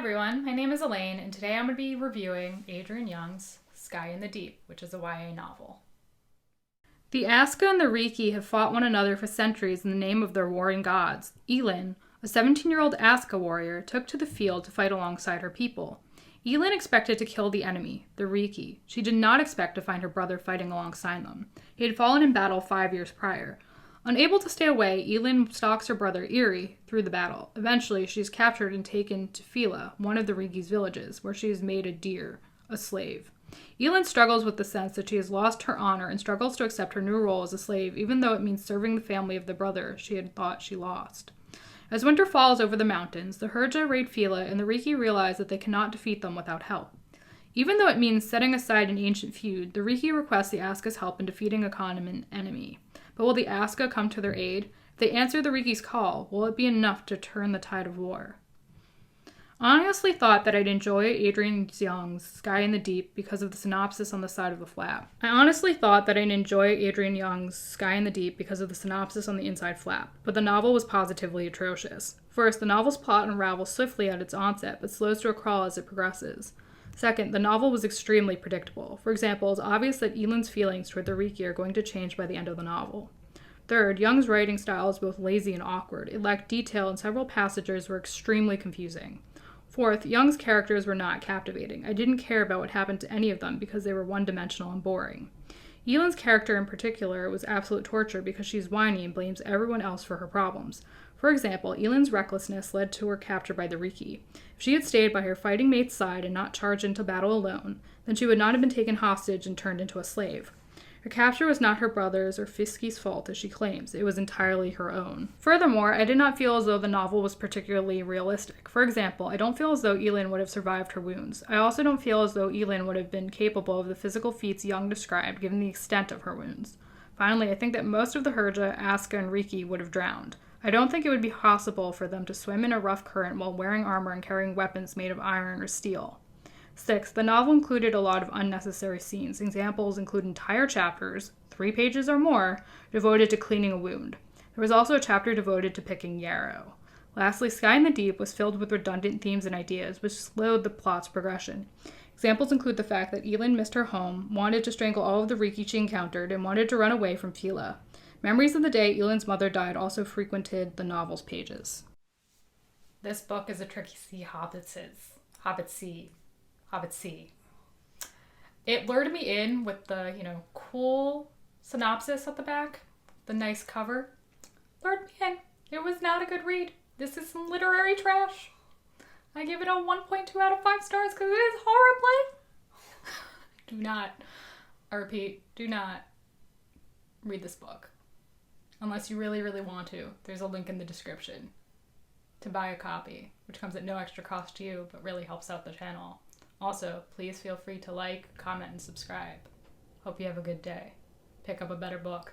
everyone, my name is Elaine, and today I'm going to be reviewing Adrian Young's Sky in the Deep, which is a YA novel. The Aska and the Riki have fought one another for centuries in the name of their warring gods. Elin, a 17-year-old Aska warrior, took to the field to fight alongside her people. Elin expected to kill the enemy, the Riki. She did not expect to find her brother fighting alongside them. He had fallen in battle 5 years prior. Unable to stay away, Elin stalks her brother Iri through the battle. Eventually, she is captured and taken to Fila, one of the Riki's villages, where she is made a deer, a slave. Elin struggles with the sense that she has lost her honor and struggles to accept her new role as a slave, even though it means serving the family of the brother she had thought she lost. As winter falls over the mountains, the Herja raid Fila, and the Riki realize that they cannot defeat them without help. Even though it means setting aside an ancient feud, the Riki request the Aska's help in defeating a common enemy. But will the Aska come to their aid? If they answer the Riki's call, will it be enough to turn the tide of war? I honestly thought that I'd enjoy Adrian Young's Sky in the Deep because of the synopsis on the side of the flap. But the novel was positively atrocious. First, the novel's plot unravels swiftly at its onset, but slows to a crawl as it progresses. Second, the novel was extremely predictable. For example, it's obvious that Elin's feelings toward the Riki are going to change by the end of the novel. Third, Young's writing style is both lazy and awkward. It lacked detail and several passages were extremely confusing. Fourth, Young's characters were not captivating. I didn't care about what happened to any of them because they were one-dimensional and boring. Elin's character in particular was absolute torture because she's whiny and blames everyone else for her problems. For example, Elin's recklessness led to her capture by the Riki. If she had stayed by her fighting mate's side and not charged into battle alone, then she would not have been taken hostage and turned into a slave. Her capture was not her brother's or Fiski's fault, as she claims. It was entirely her own. Furthermore, I did not feel as though the novel was particularly realistic. For example, I don't feel as though Elin would have survived her wounds. I also don't feel as though Elin would have been capable of the physical feats Young described, given the extent of her wounds. Finally, I think that most of the Herja, Aska, and Riki would have drowned. I don't think it would be possible for them to swim in a rough current while wearing armor and carrying weapons made of iron or steel. 6. The novel included a lot of unnecessary scenes. Examples include entire chapters, 3 pages or more, devoted to cleaning a wound. There was also a chapter devoted to picking yarrow. Lastly, Sky in the Deep was filled with redundant themes and ideas, which slowed the plot's progression. Examples include the fact that Elin missed her home, wanted to strangle all of the Riki she encountered, and wanted to run away from Fila. Memories of the day Elin's mother died also frequented the novel's pages. This book is a tricky Hobbit-see. It lured me in with the, cool synopsis at the back, the nice cover. Lured me in. It was not a good read. This is some literary trash. I give it a 1.2 out of 5 stars because it is horribly. Do not read this book. Unless you really, really want to. There's a link in the description to buy a copy, which comes at no extra cost to you, but really helps out the channel. Also, please feel free to like, comment, and subscribe. Hope you have a good day. Pick up a better book.